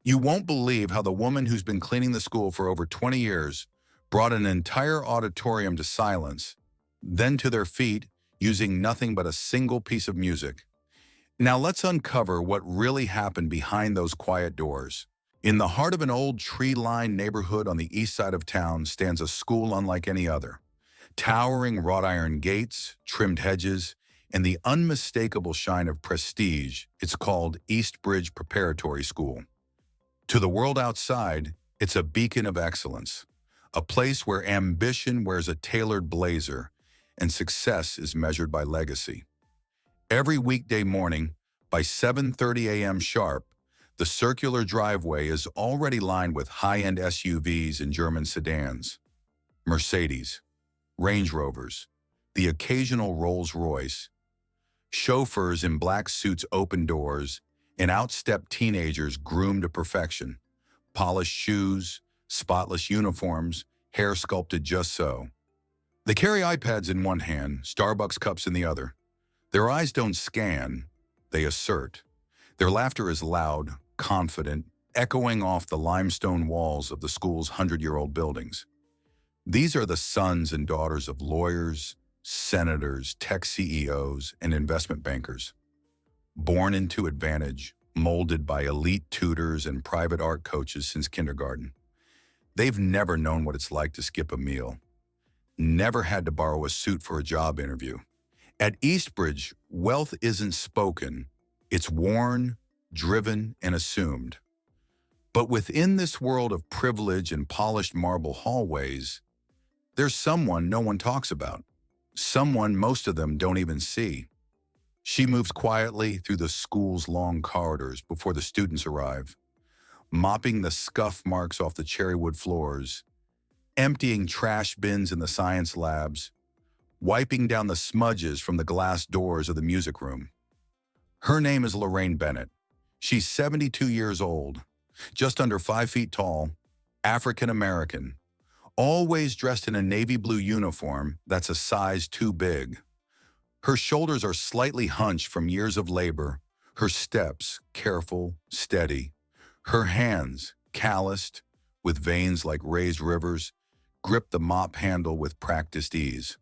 You won't believe how the woman who's been cleaning the school for over 20 years brought an entire auditorium to silence, then to their feet, using nothing but a single piece of music. Now let's uncover what really happened behind those quiet doors. In the heart of an old tree-lined neighborhood on the east side of town stands a school unlike any other. Towering wrought iron gates, trimmed hedges, and the unmistakable shine of prestige, it's called East Bridge Preparatory School. To the world outside, it's a beacon of excellence, a place where ambition wears a tailored blazer and success is measured by legacy. Every weekday morning, by 7:30 a.m. sharp, the circular driveway is already lined with high-end SUVs and German sedans, Mercedes, Range Rovers, the occasional Rolls-Royce. Chauffeurs in black suits open doors, and outstep teenagers groomed to perfection. Polished shoes, spotless uniforms, hair sculpted just so. They carry iPads in one hand, Starbucks cups in the other. Their eyes don't scan, they assert. Their laughter is loud, confident, echoing off the limestone walls of the school's 100-year-old buildings. These are the sons and daughters of lawyers, senators, tech CEOs, and investment bankers. Born into advantage, molded by elite tutors and private art coaches since kindergarten. They've never known what it's like to skip a meal. Never had to borrow a suit for a job interview. At Eastbridge, wealth isn't spoken, it's worn, driven, and assumed. But within this world of privilege and polished marble hallways, there's someone no one talks about. Someone most of them don't even see. She moves quietly through the school's long corridors before the students arrive, mopping the scuff marks off the cherrywood floors, emptying trash bins in the science labs, wiping down the smudges from the glass doors of the music room. Her name is Lorraine Bennett. She's 72 years old, just under 5 feet tall, African-American, always dressed in a navy blue uniform that's a size too big. Her shoulders are slightly hunched from years of labor, her steps careful, steady. Her hands, calloused, with veins like raised rivers, grip the mop handle with practiced ease.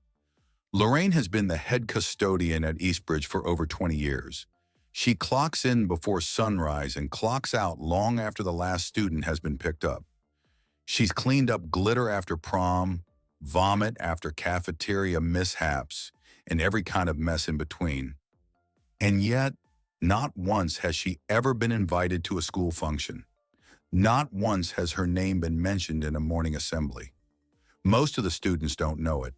Lorraine has been the head custodian at Eastbridge for over 20 years. She clocks in before sunrise and clocks out long after the last student has been picked up. She's cleaned up glitter after prom, vomit after cafeteria mishaps, and every kind of mess in between. And yet, not once has she ever been invited to a school function. Not once has her name been mentioned in a morning assembly. Most of the students don't know it.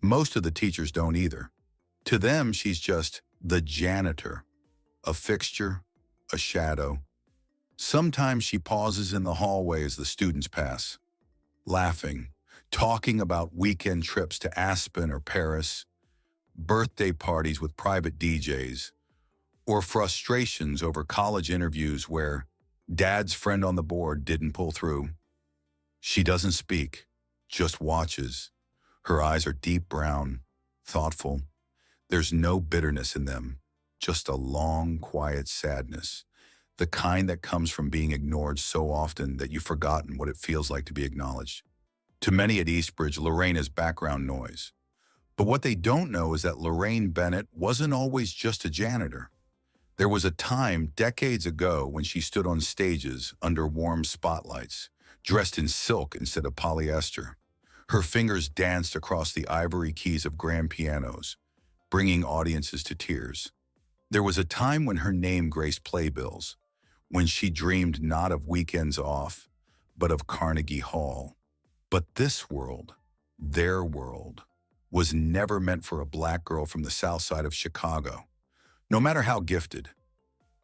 Most of the teachers don't either. To them, she's just the janitor, a fixture, a shadow. Sometimes she pauses in the hallway as the students pass, laughing, talking about weekend trips to Aspen or Paris, birthday parties with private DJs, or frustrations over college interviews where dad's friend on the board didn't pull through. She doesn't speak, just watches. Her eyes are deep brown, thoughtful. There's no bitterness in them, just a long, quiet sadness, the kind that comes from being ignored so often that you've forgotten what it feels like to be acknowledged. To many at Eastbridge, Lorraine is background noise. But what they don't know is that Lorraine Bennett wasn't always just a janitor. There was a time decades ago when she stood on stages under warm spotlights, dressed in silk instead of polyester. Her fingers danced across the ivory keys of grand pianos, bringing audiences to tears. There was a time when her name graced playbills, when she dreamed not of weekends off, but of Carnegie Hall. But this world, their world, was never meant for a black girl from the south side of Chicago, no matter how gifted,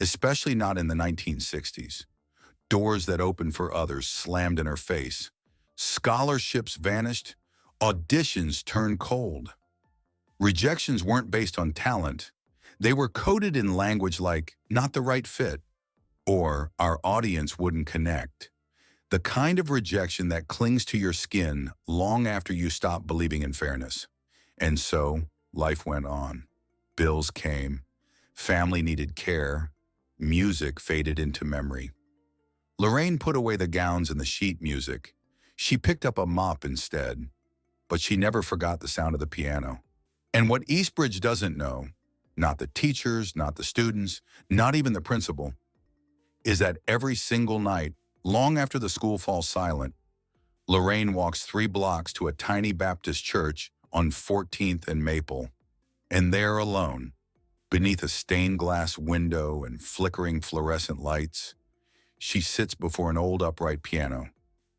especially not in the 1960s. Doors that opened for others slammed in her face. Scholarships vanished. Auditions turned cold. Rejections weren't based on talent. They were coded in language like, not the right fit, or our audience wouldn't connect. The kind of rejection that clings to your skin long after you stop believing in fairness. And so, life went on. Bills came. Family needed care. Music faded into memory. Lorraine put away the gowns and the sheet music. She picked up a mop instead, but she never forgot the sound of the piano. And what Eastbridge doesn't know, not the teachers, not the students, not even the principal, is that every single night, long after the school falls silent, Lorraine walks 3 blocks to a tiny Baptist church on 14th and Maple. And there alone, beneath a stained glass window and flickering fluorescent lights, she sits before an old upright piano,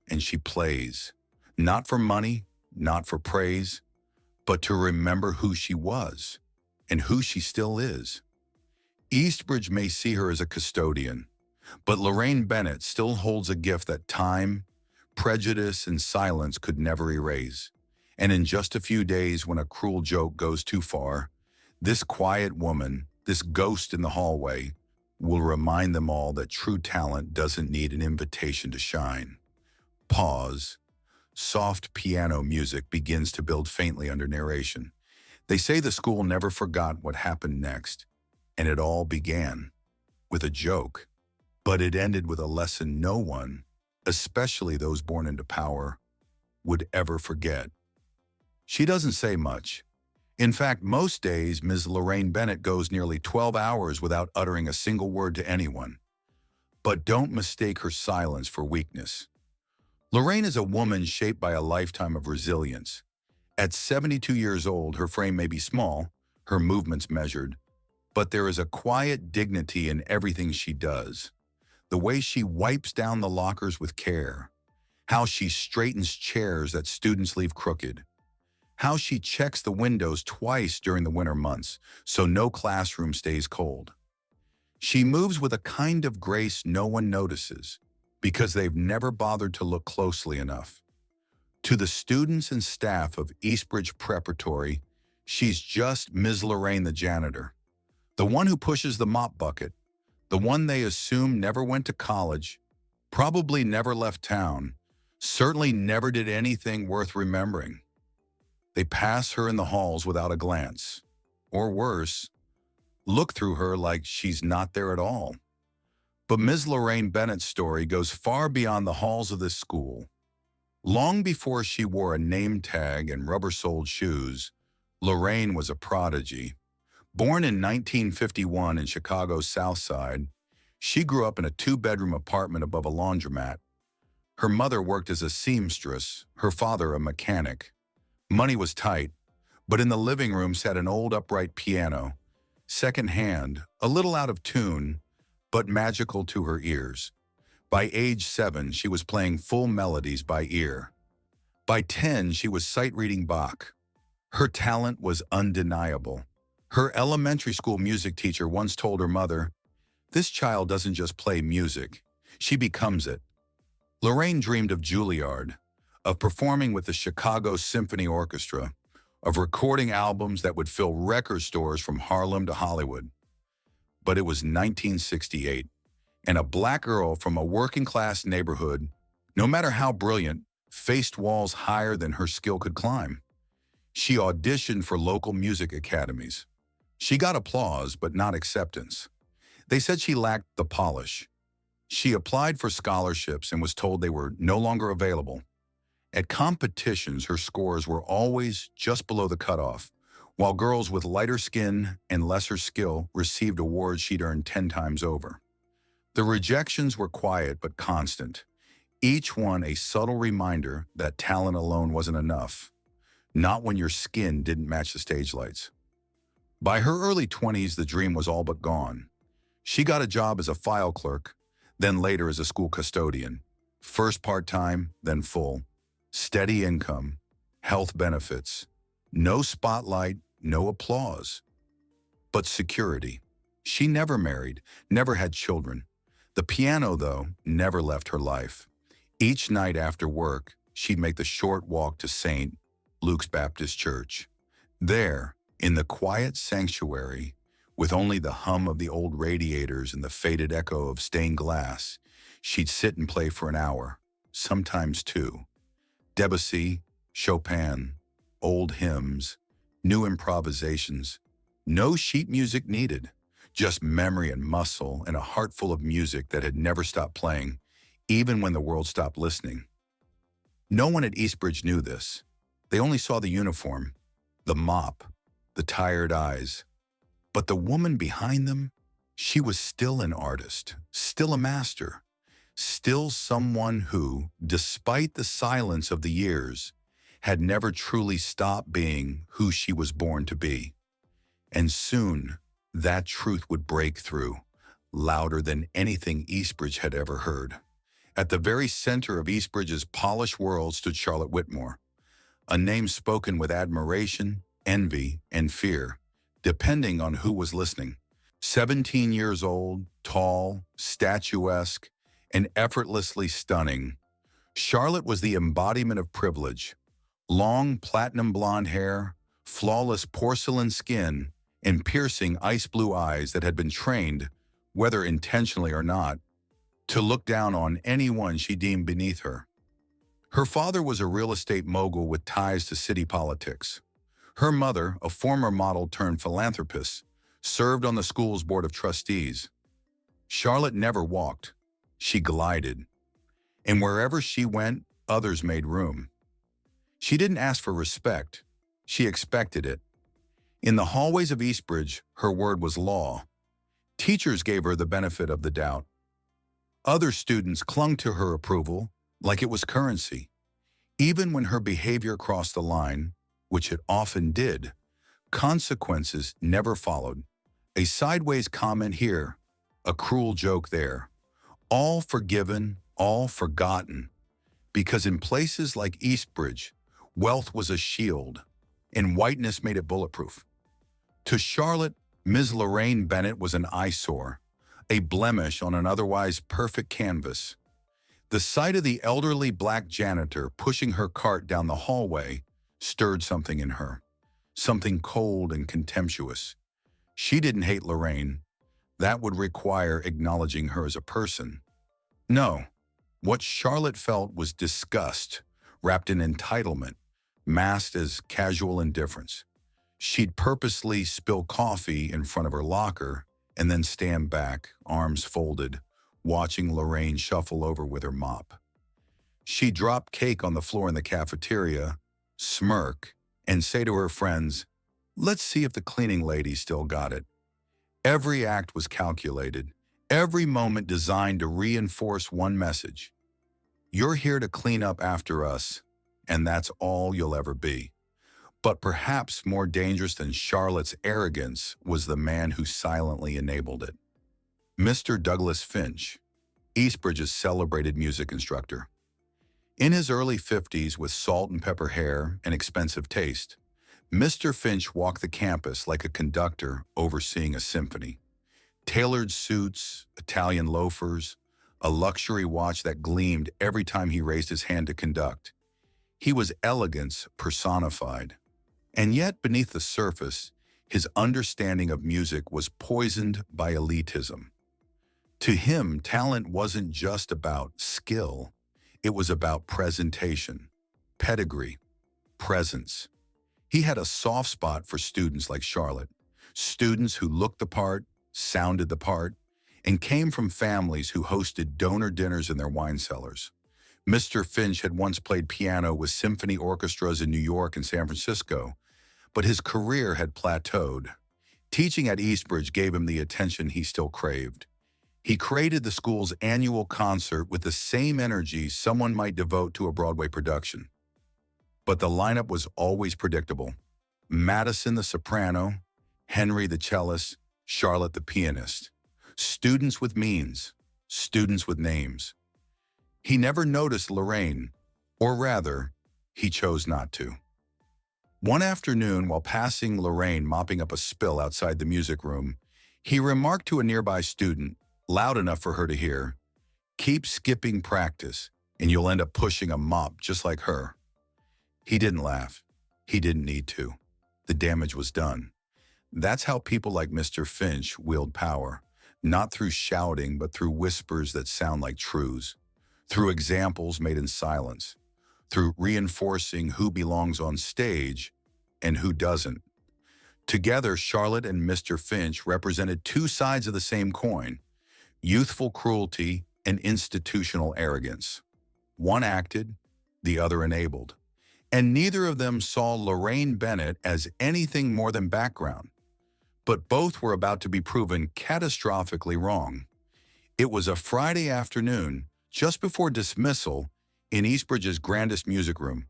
and she plays, not for money, not for praise, but to remember who she was and who she still is. Eastbridge may see her as a custodian, but Lorraine Bennett still holds a gift that time, prejudice, and silence could never erase. And in just a few days, when a cruel joke goes too far, this quiet woman, this ghost in the hallway, will remind them all that true talent doesn't need an invitation to shine. Pause. Soft piano music begins to build faintly under narration. They say the school never forgot what happened next, and it all began with a joke. But it ended with a lesson no one, especially those born into power, would ever forget. She doesn't say much. In fact, most days, Ms. Lorraine Bennett goes nearly 12 hours without uttering a single word to anyone. But don't mistake her silence for weakness. Lorraine is a woman shaped by a lifetime of resilience. At 72 years old, her frame may be small, her movements measured, but there is a quiet dignity in everything she does. The way she wipes down the lockers with care, how she straightens chairs that students leave crooked, how she checks the windows twice during the winter months so no classroom stays cold. She moves with a kind of grace no one notices because they've never bothered to look closely enough. To the students and staff of Eastbridge Preparatory, she's just Ms. Lorraine the janitor, the one who pushes the mop bucket, the one they assume never went to college, probably never left town, certainly never did anything worth remembering. They pass her in the halls without a glance, or worse, look through her like she's not there at all. But Ms. Lorraine Bennett's story goes far beyond the halls of this school. Long before she wore a name tag and rubber-soled shoes, Lorraine was a prodigy. Born in 1951 in Chicago's South Side, she grew up in a 2-bedroom apartment above a laundromat. Her mother worked as a seamstress, her father a mechanic. Money was tight, but in the living room sat an old upright piano, second-hand, a little out of tune, but magical to her ears. By age 7, she was playing full melodies by ear. By 10, she was sight-reading Bach. Her talent was undeniable. Her elementary school music teacher once told her mother, "This child doesn't just play music, she becomes it." Lorraine dreamed of Juilliard, of performing with the Chicago Symphony Orchestra, of recording albums that would fill record stores from Harlem to Hollywood. But it was 1968, and a black girl from a working-class neighborhood, no matter how brilliant, faced walls higher than her skill could climb. She auditioned for local music academies. She got applause, but not acceptance. They said she lacked the polish. She applied for scholarships and was told they were no longer available. At competitions, her scores were always just below the cutoff, while girls with lighter skin and lesser skill received awards she'd earned 10 times over. The rejections were quiet but constant, each one a subtle reminder that talent alone wasn't enough, not when your skin didn't match the stage lights. By her early 20s, the dream was all but gone. She got a job as a file clerk, then later as a school custodian, first part-time, then full. Steady income, health benefits, no spotlight, no applause. But security. She never married, never had children. The piano, though, never left her life. Each night after work, she'd make the short walk to St. Luke's Baptist Church. There, in the quiet sanctuary, with only the hum of the old radiators and the faded echo of stained glass, she'd sit and play for an hour, sometimes 2. Debussy, Chopin, old hymns, new improvisations. No sheet music needed, just memory and muscle and a heart full of music that had never stopped playing, even when the world stopped listening. No one at Eastbridge knew this. They only saw the uniform, the mop, the tired eyes. But the woman behind them, she was still an artist, still a master, still someone who, despite the silence of the years, had never truly stopped being who she was born to be. And soon, that truth would break through, louder than anything Eastbridge had ever heard. At the very center of Eastbridge's polished world stood Charlotte Whitmore, a name spoken with admiration, envy, and fear, depending on who was listening. 17 years old, tall, statuesque, and effortlessly stunning, Charlotte was the embodiment of privilege. Long platinum blonde hair, flawless porcelain skin, and piercing ice blue eyes that had been trained, whether intentionally or not, to look down on anyone she deemed beneath her. Her father was a real estate mogul with ties to city politics. Her mother, a former model turned philanthropist, served on the school's board of trustees. Charlotte never walked. She glided. And wherever she went, others made room. She didn't ask for respect. She expected it. In the hallways of Eastbridge, her word was law. Teachers gave her the benefit of the doubt. Other students clung to her approval like it was currency. Even when her behavior crossed the line, which it often did, consequences never followed. A sideways comment here, a cruel joke there. All forgiven, all forgotten. Because in places like Eastbridge, wealth was a shield, and whiteness made it bulletproof. To Charlotte, Ms. Lorraine Bennett was an eyesore, a blemish on an otherwise perfect canvas. The sight of the elderly black janitor pushing her cart down the hallway stirred something in her, something cold and contemptuous. She didn't hate Lorraine. That would require acknowledging her as a person. No, what Charlotte felt was disgust, wrapped in entitlement, masked as casual indifference. She'd purposely spill coffee in front of her locker and then stand back, arms folded, watching Lorraine shuffle over with her mop. She'd drop cake on the floor in the cafeteria, smirk, and say to her friends, "Let's see if the cleaning lady still got it." Every act was calculated, every moment designed to reinforce one message. You're here to clean up after us, and that's all you'll ever be. But perhaps more dangerous than Charlotte's arrogance was the man who silently enabled it. Mr. Douglas Finch, Eastbridge's celebrated music instructor. In his early 50s with salt and pepper hair and expensive taste, Mr. Finch walked the campus like a conductor overseeing a symphony. Tailored suits, Italian loafers, a luxury watch that gleamed every time he raised his hand to conduct. He was elegance personified. And yet, beneath the surface, his understanding of music was poisoned by elitism. To him, talent wasn't just about skill. It was about presentation, pedigree, presence. He had a soft spot for students like Charlotte, students who looked the part, sounded the part, and came from families who hosted donor dinners in their wine cellars. Mr. Finch had once played piano with symphony orchestras in New York and San Francisco, but his career had plateaued. Teaching at Eastbridge gave him the attention he still craved. He created the school's annual concert with the same energy someone might devote to a Broadway production. But the lineup was always predictable. Madison the soprano, Henry the cellist, Charlotte the pianist. Students with means, students with names. He never noticed Lorraine, or rather, he chose not to. One afternoon, while passing Lorraine mopping up a spill outside the music room, he remarked to a nearby student, loud enough for her to hear, "Keep skipping practice, and you'll end up pushing a mop just like her." He didn't laugh. He didn't need to. The damage was done. That's how people like Mr. Finch wield power, not through shouting, but through whispers that sound like truths, through examples made in silence, through reinforcing who belongs on stage and who doesn't. Together, Charlotte and Mr. Finch represented two sides of the same coin, youthful cruelty and institutional arrogance. One acted, the other enabled. And neither of them saw Lorraine Bennett as anything more than background. But both were about to be proven catastrophically wrong. It was a Friday afternoon, just before dismissal, in Eastbridge's grandest music room.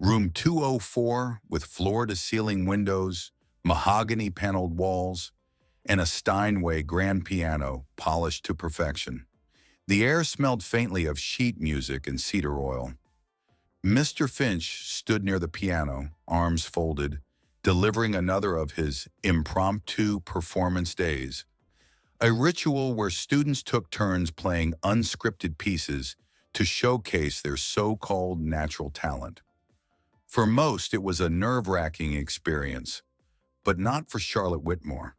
Room 204, with floor-to-ceiling windows, mahogany-paneled walls, and a Steinway grand piano polished to perfection. The air smelled faintly of sheet music and cedar oil. Mr. Finch stood near the piano, arms folded, delivering another of his impromptu performance days, a ritual where students took turns playing unscripted pieces to showcase their so-called natural talent. For most, it was a nerve-wracking experience, but not for Charlotte Whitmore.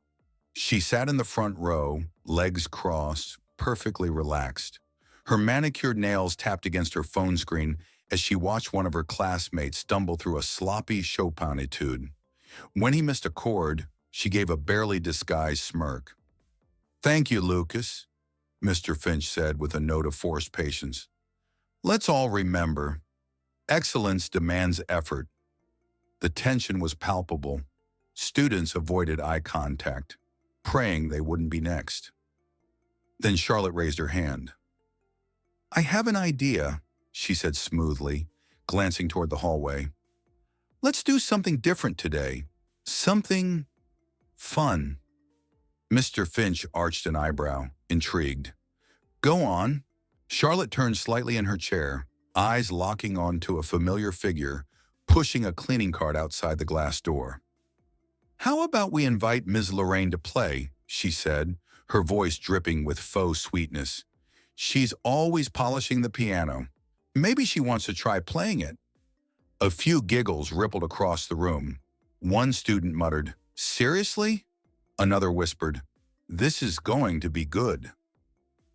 She sat in the front row, legs crossed, perfectly relaxed. Her manicured nails tapped against her phone screen as she watched one of her classmates stumble through a sloppy Chopin etude. When he missed a chord, she gave a barely disguised smirk. "Thank you, Lucas," Mr. Finch said with a note of forced patience. "Let's all remember, excellence demands effort." The tension was palpable. Students avoided eye contact, praying they wouldn't be next. Then Charlotte raised her hand. "I have an idea," she said smoothly, glancing toward the hallway. "Let's do something different today. Something fun." Mr. Finch arched an eyebrow, intrigued. "Go on." Charlotte turned slightly in her chair, eyes locking onto a familiar figure pushing a cleaning cart outside the glass door. "How about we invite Ms. Lorraine to play?" she said, her voice dripping with faux sweetness. "She's always polishing the piano. Maybe she wants to try playing it." A few giggles rippled across the room. One student muttered, "Seriously?" Another whispered, "This is going to be good."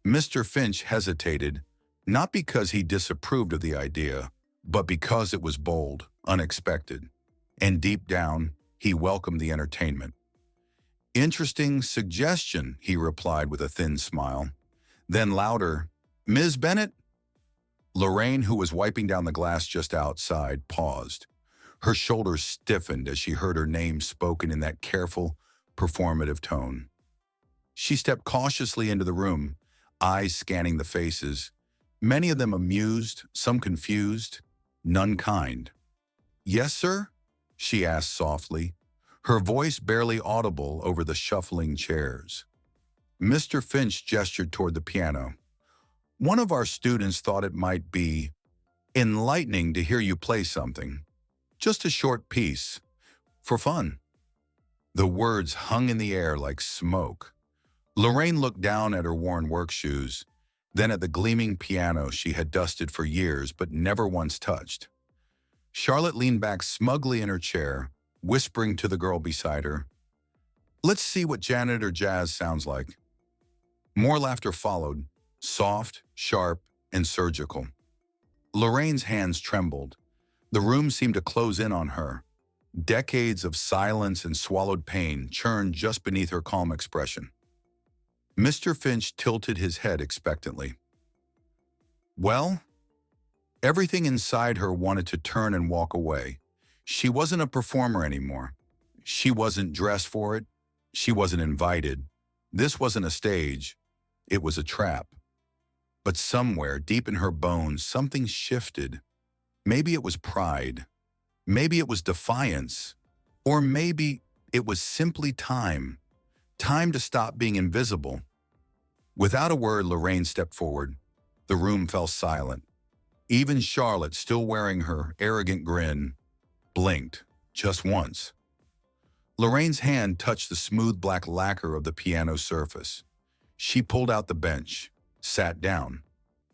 Mr. Finch hesitated, not because he disapproved of the idea, but because it was bold, unexpected, and deep down, he welcomed the entertainment. "Interesting suggestion," he replied with a thin smile. Then louder, "Ms. Bennett?" Lorraine, who was wiping down the glass just outside, paused. Her shoulders stiffened as she heard her name spoken in that careful, performative tone. She stepped cautiously into the room, eyes scanning the faces, many of them amused, some confused, none kind. "Yes, sir?" she asked softly, her voice barely audible over the shuffling chairs. Mr. Finch gestured toward the piano. "One of our students thought it might be enlightening to hear you play something. Just a short piece. For fun." The words hung in the air like smoke. Lorraine looked down at her worn work shoes, then at the gleaming piano she had dusted for years but never once touched. Charlotte leaned back smugly in her chair, whispering to the girl beside her, "Let's see what Janitor jazz sounds like." More laughter followed, soft, sharp, and surgical. Lorraine's hands trembled. The room seemed to close in on her. Decades of silence and swallowed pain churned just beneath her calm expression. Mr. Finch tilted his head expectantly. "Well?" Everything inside her wanted to turn and walk away. She wasn't a performer anymore. She wasn't dressed for it. She wasn't invited. This wasn't a stage. It was a trap. But somewhere, deep in her bones, something shifted. Maybe it was pride. Maybe it was defiance. Or maybe it was simply time. Time to stop being invisible. Without a word, Lorraine stepped forward. The room fell silent. Even Charlotte, still wearing her arrogant grin, blinked, just once. Lorraine's hand touched the smooth black lacquer of the piano surface. She pulled out the bench, sat down.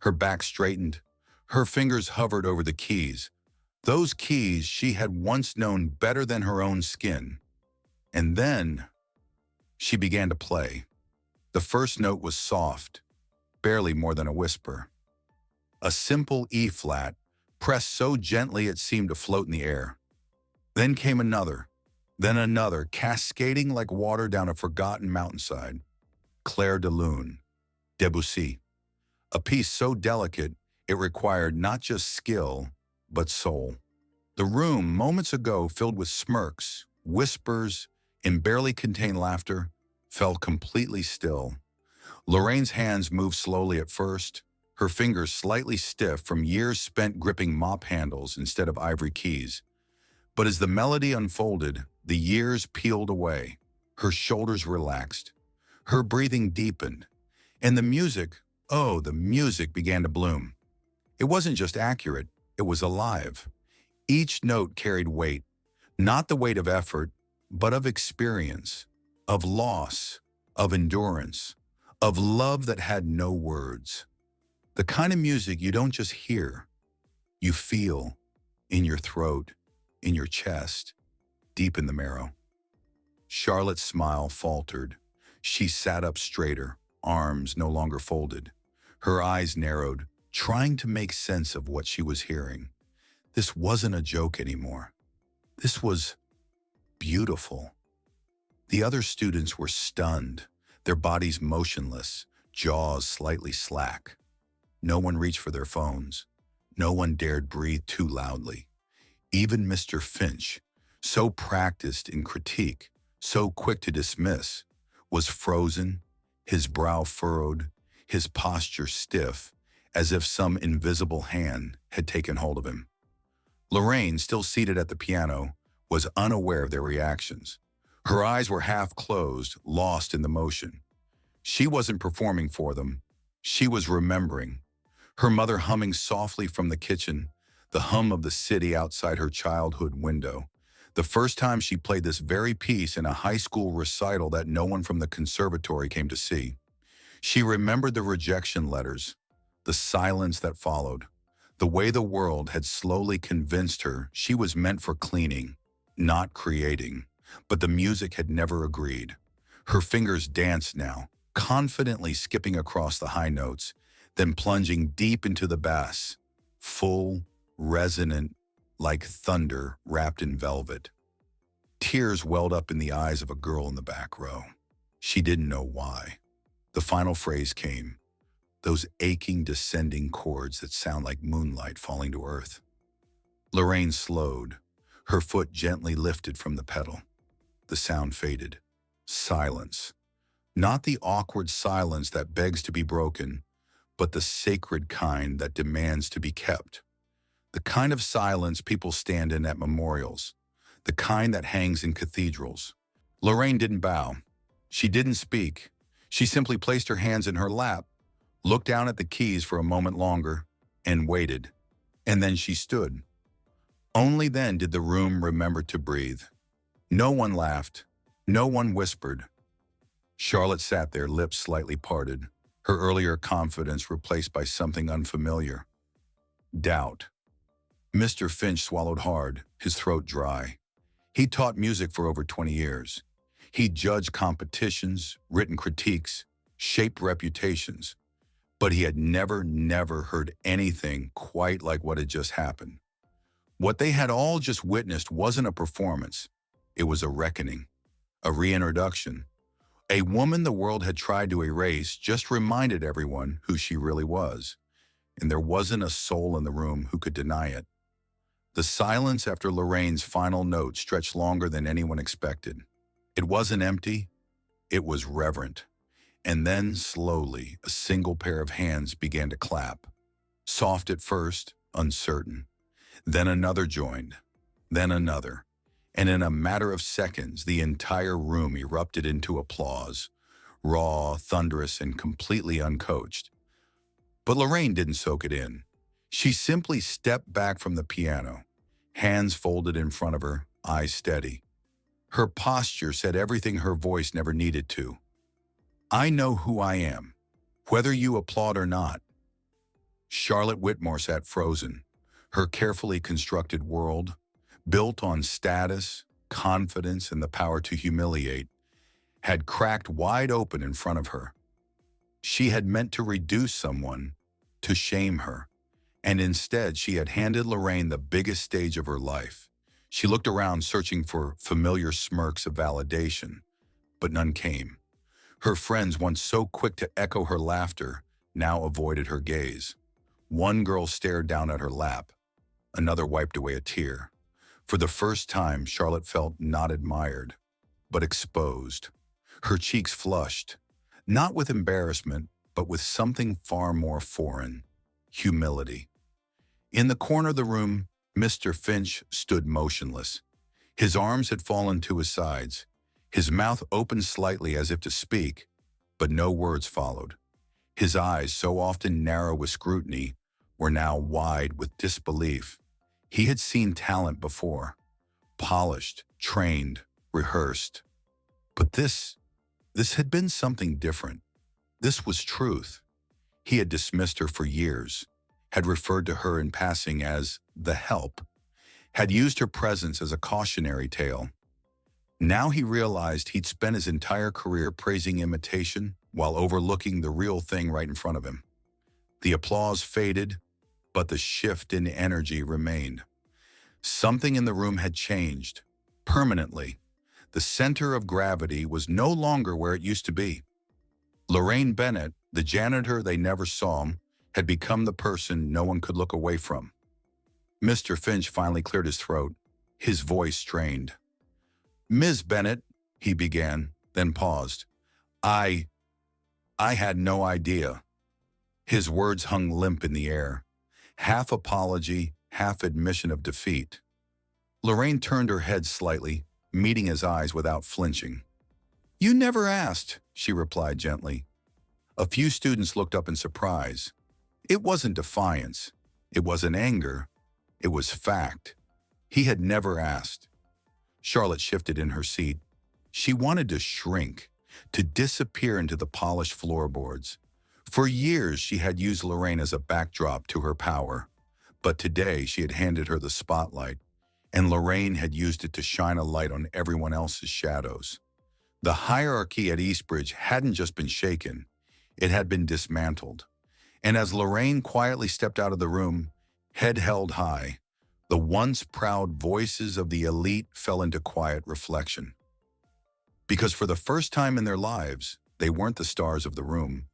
Her back straightened. Her fingers hovered over the keys. Those keys she had once known better than her own skin. And then she began to play. The first note was soft, barely more than a whisper. A simple E-flat, pressed so gently it seemed to float in the air. Then came another, then another, cascading like water down a forgotten mountainside. Clair de Lune, Debussy. a piece so delicate it required not just skill, but soul. The room, moments ago filled with smirks, whispers, and barely contained laughter, fell completely still. Lorraine's hands moved slowly at first, her fingers slightly stiff from years spent gripping mop handles instead of ivory keys. But as the melody unfolded, the years peeled away. Her shoulders relaxed. Her breathing deepened. And the music, oh, the music began to bloom. It wasn't just accurate, it was alive. Each note carried weight, not the weight of effort, but of experience, of loss, of endurance, of love that had no words. The kind of music you don't just hear, you feel in your throat, in your chest, deep in the marrow. Charlotte's smile faltered. She sat up straighter, arms no longer folded. Her eyes narrowed, trying to make sense of what she was hearing. This wasn't a joke anymore. This was beautiful. The other students were stunned, their bodies motionless, jaws slightly slack. No one reached for their phones. No one dared breathe too loudly. Even Mr. Finch, so practiced in critique, so quick to dismiss, was frozen, his brow furrowed, his posture stiff, as if some invisible hand had taken hold of him. Lorraine, still seated at the piano, was unaware of their reactions. Her eyes were half closed, lost in the motion. She wasn't performing for them. She was remembering. Her mother humming softly from the kitchen, the hum of the city outside her childhood window. The first time she played this very piece in a high school recital that no one from the conservatory came to see. She remembered the rejection letters, the silence that followed, the way the world had slowly convinced her she was meant for cleaning, not creating, but the music had never agreed. Her fingers danced now, confidently skipping across the high notes, then plunging deep into the bass, full, resonant, like thunder wrapped in velvet. Tears welled up in the eyes of a girl in the back row. She didn't know why. The final phrase came, those aching descending chords that sound like moonlight falling to earth. Lorraine slowed, her foot gently lifted from the pedal. The sound faded. Silence. Not the awkward silence that begs to be broken, but the sacred kind that demands to be kept. The kind of silence people stand in at memorials. The kind that hangs in cathedrals. Lorraine didn't bow. She didn't speak. She simply placed her hands in her lap, looked down at the keys for a moment longer, and waited. And then she stood. Only then did the room remember to breathe. No one laughed. No one whispered. Charlotte sat there, lips slightly parted, her earlier confidence replaced by something unfamiliar. Doubt. Mr. Finch swallowed hard, his throat dry. He taught music for over 20 years. He judged competitions, written critiques, shaped reputations. But he had never heard anything quite like what had just happened. What they had all just witnessed wasn't a performance. It was a reckoning, a reintroduction. A woman the world had tried to erase just reminded everyone who she really was. And there wasn't a soul in the room who could deny it. The silence after Lorraine's final note stretched longer than anyone expected. It wasn't empty, it was reverent. And then, slowly, a single pair of hands began to clap. Soft at first, uncertain. Then another joined, then another. And in a matter of seconds, the entire room erupted into applause, raw, thunderous, and completely uncoached. But Lorraine didn't soak it in. She simply stepped back from the piano, hands folded in front of her, eyes steady. Her posture said everything her voice never needed to. I know who I am, whether you applaud or not. Charlotte Whitmore sat frozen, her carefully constructed world, built on status, confidence, and the power to humiliate, had cracked wide open in front of her. She had meant to reduce someone, to shame her, and instead she had handed Lorraine the biggest stage of her life. She looked around searching for familiar smirks of validation, but none came. Her friends, once so quick to echo her laughter, now avoided her gaze. One girl stared down at her lap. Another wiped away a tear. For the first time, Charlotte felt not admired, but exposed. Her cheeks flushed, not with embarrassment, but with something far more foreign: humility. In the corner of the room, Mr. Finch stood motionless. His arms had fallen to his sides. His mouth opened slightly as if to speak, but no words followed. His eyes, so often narrow with scrutiny, were now wide with disbelief. He had seen talent before, polished, trained, rehearsed. But this had been something different. This was truth. He had dismissed her for years, had referred to her in passing as the help, had used her presence as a cautionary tale. Now he realized he'd spent his entire career praising imitation while overlooking the real thing right in front of him. The applause faded, but the shift in energy remained. Something in the room had changed, permanently. The center of gravity was no longer where it used to be. Lorraine Bennett, the janitor they never saw, had become the person no one could look away from. Mr. Finch finally cleared his throat, his voice strained. "Ms. Bennett," he began, then paused. I had no idea." His words hung limp in the air, half apology, half admission of defeat. Lorraine turned her head slightly, meeting his eyes without flinching. "You never asked," she replied gently. A few students looked up in surprise. It wasn't defiance. It wasn't anger. It was fact. He had never asked. Charlotte shifted in her seat. She wanted to shrink, to disappear into the polished floorboards. For years, she had used Lorraine as a backdrop to her power. But today, she had handed her the spotlight, and Lorraine had used it to shine a light on everyone else's shadows. The hierarchy at Eastbridge hadn't just been shaken, it had been dismantled. And as Lorraine quietly stepped out of the room, head held high, the once proud voices of the elite fell into quiet reflection. Because for the first time in their lives, they weren't the stars of the room.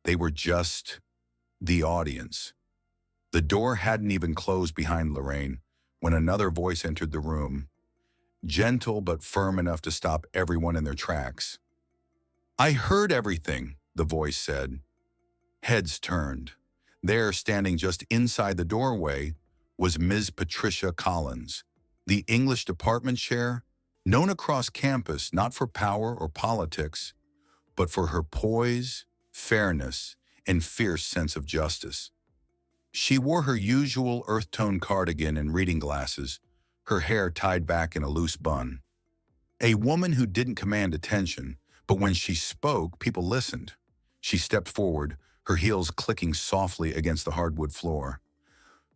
They were just the audience. The door hadn't even closed behind Lorraine when another voice entered the room, gentle but firm enough to stop everyone in their tracks. "I heard everything," the voice said. Heads turned. There, standing just inside the doorway, was Ms. Patricia Collins, the English department chair, known across campus not for power or politics, but for her poise, fairness, and fierce sense of justice. She wore her usual earth-tone cardigan and reading glasses, her hair tied back in a loose bun. A woman who didn't command attention, but when she spoke, people listened. She stepped forward, her heels clicking softly against the hardwood floor.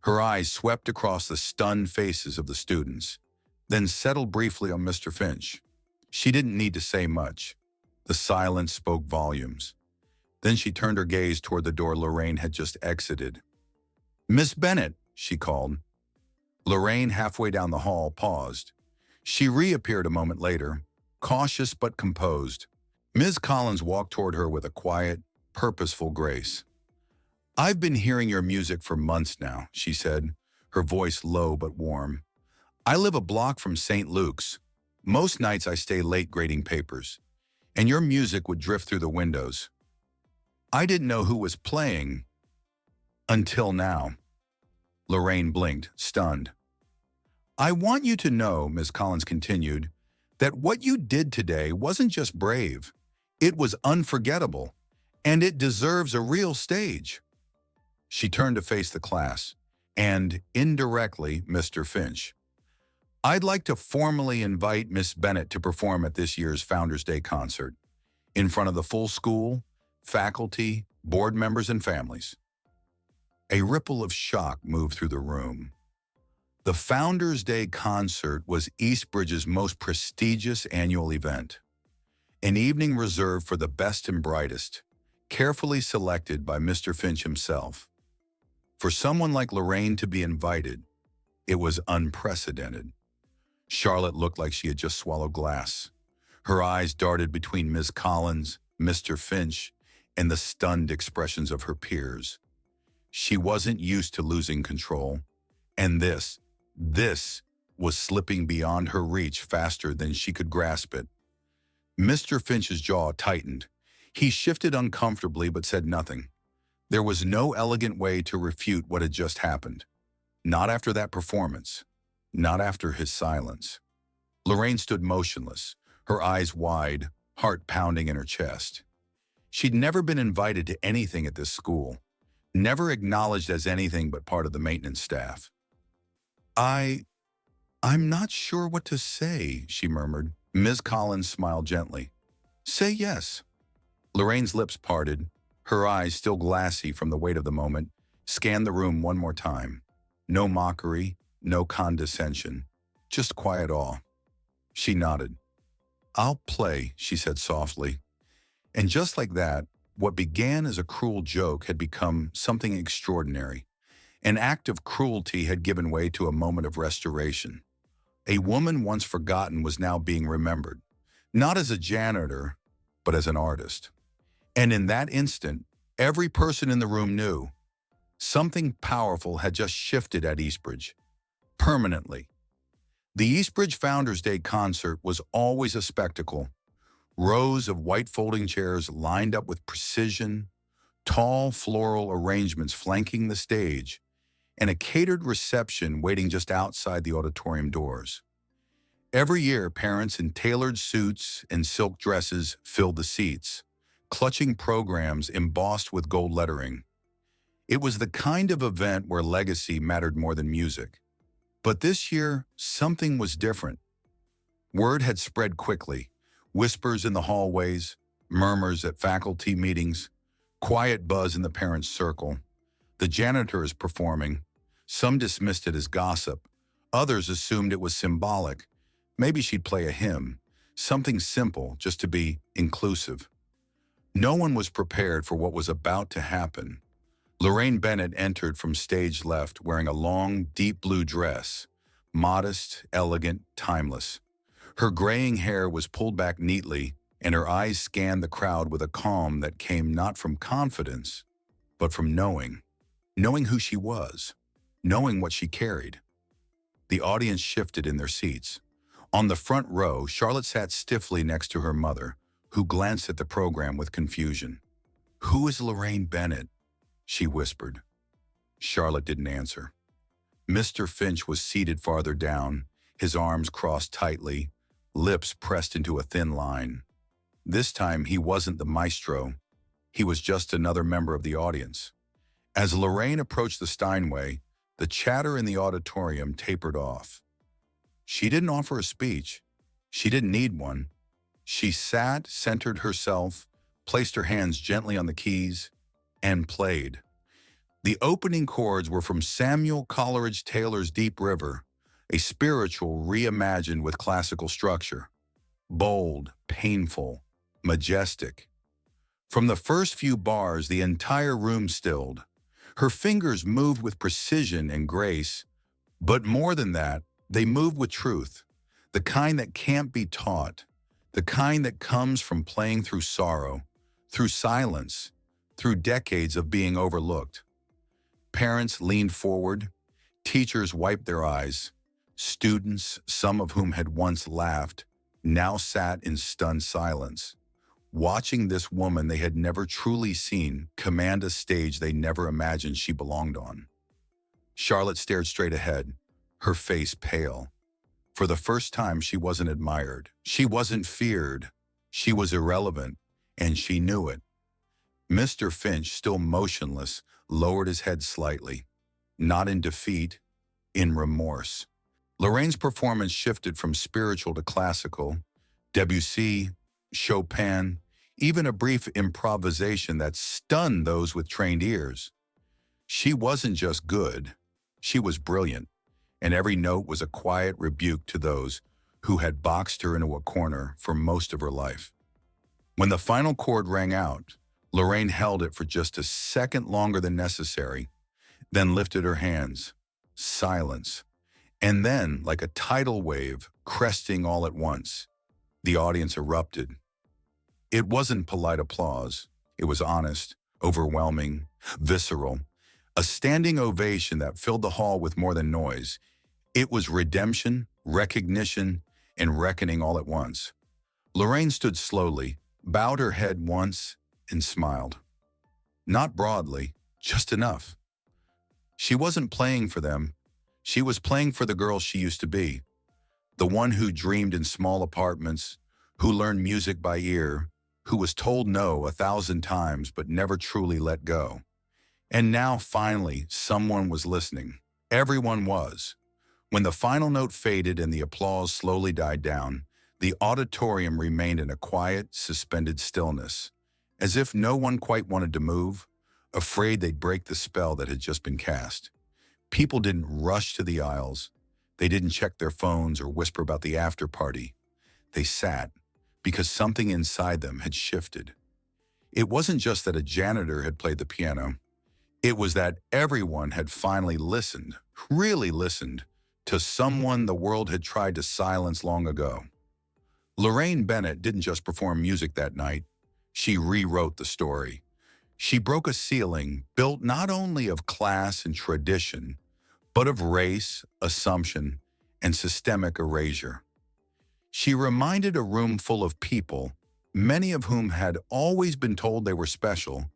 Her eyes swept across the stunned faces of the students, then settled briefly on Mr. Finch. She didn't need to say much. The silence spoke volumes. Then she turned her gaze toward the door Lorraine had just exited. "Miss Bennett," she called. Lorraine, halfway down the hall, paused. She reappeared a moment later, cautious but composed. Ms. Collins walked toward her with a quiet, purposeful grace. "I've been hearing your music for months now," she said, her voice low but warm. "I live a block from St. Luke's. Most nights I stay late grading papers, and your music would drift through the windows. I didn't know who was playing until now." Lorraine blinked, stunned. "I want you to know," Ms. Collins continued, "that what you did today wasn't just brave. It was unforgettable, and it deserves a real stage." She turned to face the class, and, indirectly, Mr. Finch. "I'd like to formally invite Miss Bennett to perform at this year's Founders Day concert, in front of the full school, faculty, board members, and families." A ripple of shock moved through the room. The Founders Day concert was Eastbridge's most prestigious annual event, an evening reserved for the best and brightest, carefully selected by Mr. Finch himself. For someone like Lorraine to be invited, it was unprecedented. Charlotte looked like she had just swallowed glass. Her eyes darted between Ms. Collins, Mr. Finch, and the stunned expressions of her peers. She wasn't used to losing control, and this was slipping beyond her reach faster than she could grasp it. Mr. Finch's jaw tightened. He shifted uncomfortably but said nothing. There was no elegant way to refute what had just happened. Not after that performance. Not after his silence. Lorraine stood motionless, her eyes wide, heart pounding in her chest. She'd never been invited to anything at this school, never acknowledged as anything but part of the maintenance staff. I'm not sure what to say, she murmured. Ms. Collins smiled gently. Say yes. Lorraine's lips parted, her eyes still glassy from the weight of the moment, scanned the room one more time. No mockery, no condescension, just quiet awe. She nodded. I'll play, she said softly. And just like that, what began as a cruel joke had become something extraordinary. An act of cruelty had given way to a moment of restoration. A woman once forgotten was now being remembered, not as a janitor, but as an artist. And in that instant, every person in the room knew something powerful had just shifted at Eastbridge, permanently. The Eastbridge Founders Day concert was always a spectacle. Rows of white folding chairs lined up with precision, tall floral arrangements flanking the stage, and a catered reception waiting just outside the auditorium doors. Every year, parents in tailored suits and silk dresses filled the seats, clutching programs embossed with gold lettering. It was the kind of event where legacy mattered more than music. But this year, something was different. Word had spread quickly. Whispers in the hallways, murmurs at faculty meetings, quiet buzz in the parents' circle. The janitor is performing. Some dismissed it as gossip. Others assumed it was symbolic. Maybe she'd play a hymn, something simple just to be inclusive. No one was prepared for what was about to happen. Lorraine Bennett entered from stage left wearing a long, deep blue dress, modest, elegant, timeless. Her graying hair was pulled back neatly, and her eyes scanned the crowd with a calm that came not from confidence, but from knowing who she was, knowing what she carried. The audience shifted in their seats. On the front row, Charlotte sat stiffly next to her mother, who glanced at the program with confusion. "Who is Lorraine Bennett?" she whispered. Charlotte didn't answer. Mr. Finch was seated farther down, his arms crossed tightly, lips pressed into a thin line. This time he wasn't the maestro. He was just another member of the audience. As Lorraine approached the Steinway, the chatter in the auditorium tapered off. She didn't offer a speech. She didn't need one. She sat, centered herself, placed her hands gently on the keys, and played. The opening chords were from Samuel Coleridge Taylor's Deep River, a spiritual reimagined with classical structure. Bold, painful, majestic. From the first few bars, the entire room stilled. Her fingers moved with precision and grace, but more than that, they moved with truth, the kind that can't be taught, the kind that comes from playing through sorrow, through silence, through decades of being overlooked. Parents leaned forward, teachers wiped their eyes. Students, some of whom had once laughed, now sat in stunned silence, watching this woman they had never truly seen command a stage they never imagined she belonged on. Charlotte stared straight ahead, her face pale. For the first time, she wasn't admired. She wasn't feared. She was irrelevant, and she knew it. Mr. Finch, still motionless, lowered his head slightly, not in defeat, in remorse. Lorraine's performance shifted from spiritual to classical. Debussy, Chopin, even a brief improvisation that stunned those with trained ears. She wasn't just good, she was brilliant, and every note was a quiet rebuke to those who had boxed her into a corner for most of her life. When the final chord rang out, Lorraine held it for just a second longer than necessary, then lifted her hands. Silence. And then, like a tidal wave, cresting all at once, the audience erupted. It wasn't polite applause. It was honest, overwhelming, visceral. A standing ovation that filled the hall with more than noise. It was redemption, recognition, and reckoning all at once. Lorraine stood slowly, bowed her head once, and smiled. Not broadly, just enough. She wasn't playing for them. She was playing for the girl she used to be. The one who dreamed in small apartments, who learned music by ear, who was told no 1,000 times but never truly let go. And now, finally, someone was listening. Everyone was. When the final note faded and the applause slowly died down, the auditorium remained in a quiet, suspended stillness, as if no one quite wanted to move, afraid they'd break the spell that had just been cast. People didn't rush to the aisles. They didn't check their phones or whisper about the after party. They sat, because something inside them had shifted. It wasn't just that a janitor had played the piano. It was that everyone had finally listened, really listened, to someone the world had tried to silence long ago. Lorraine Bennett didn't just perform music that night. She rewrote the story. She broke a ceiling built not only of class and tradition, but of race, assumption, and systemic erasure. She reminded a room full of people, many of whom had always been told they were special,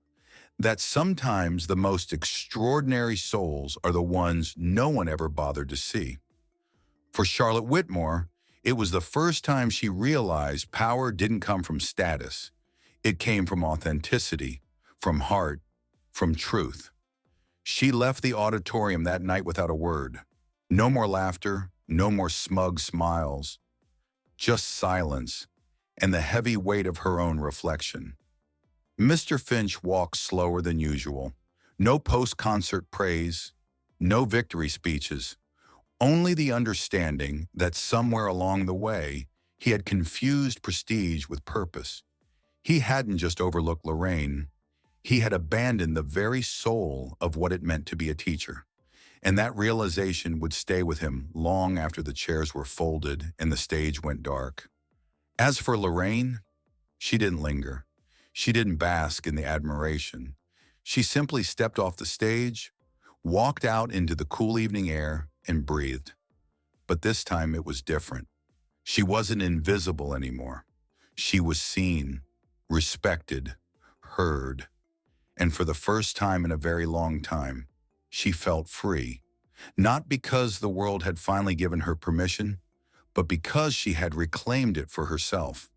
that sometimes the most extraordinary souls are the ones no one ever bothered to see. For Charlotte Whitmore, it was the first time she realized power didn't come from status. It came from authenticity, from heart, from truth. She left the auditorium that night without a word. No more laughter, no more smug smiles, just silence and the heavy weight of her own reflection. Mr. Finch walked slower than usual. No post-concert praise, no victory speeches, only the understanding that somewhere along the way, he had confused prestige with purpose. He hadn't just overlooked Lorraine, he had abandoned the very soul of what it meant to be a teacher. And that realization would stay with him long after the chairs were folded and the stage went dark. As for Lorraine, she didn't linger. She didn't bask in the admiration. She simply stepped off the stage, walked out into the cool evening air, and breathed. But this time it was different. She wasn't invisible anymore. She was seen, respected, heard. And for the first time in a very long time, she felt free. Not because the world had finally given her permission, but because she had reclaimed it for herself.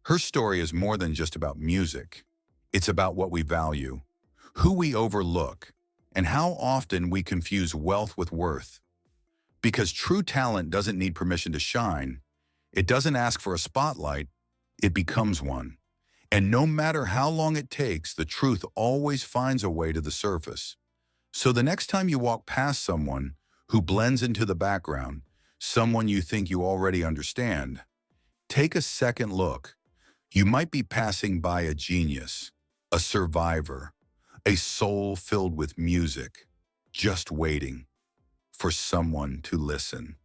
Her story is more than just about music. It's about what we value, who we overlook, and how often we confuse wealth with worth. Because true talent doesn't need permission to shine. It doesn't ask for a spotlight. It becomes one. And no matter how long it takes, the truth always finds a way to the surface. So the next time you walk past someone who blends into the background, someone you think you already understand, take a second look. You might be passing by a genius, a survivor, a soul filled with music, just waiting for someone to listen.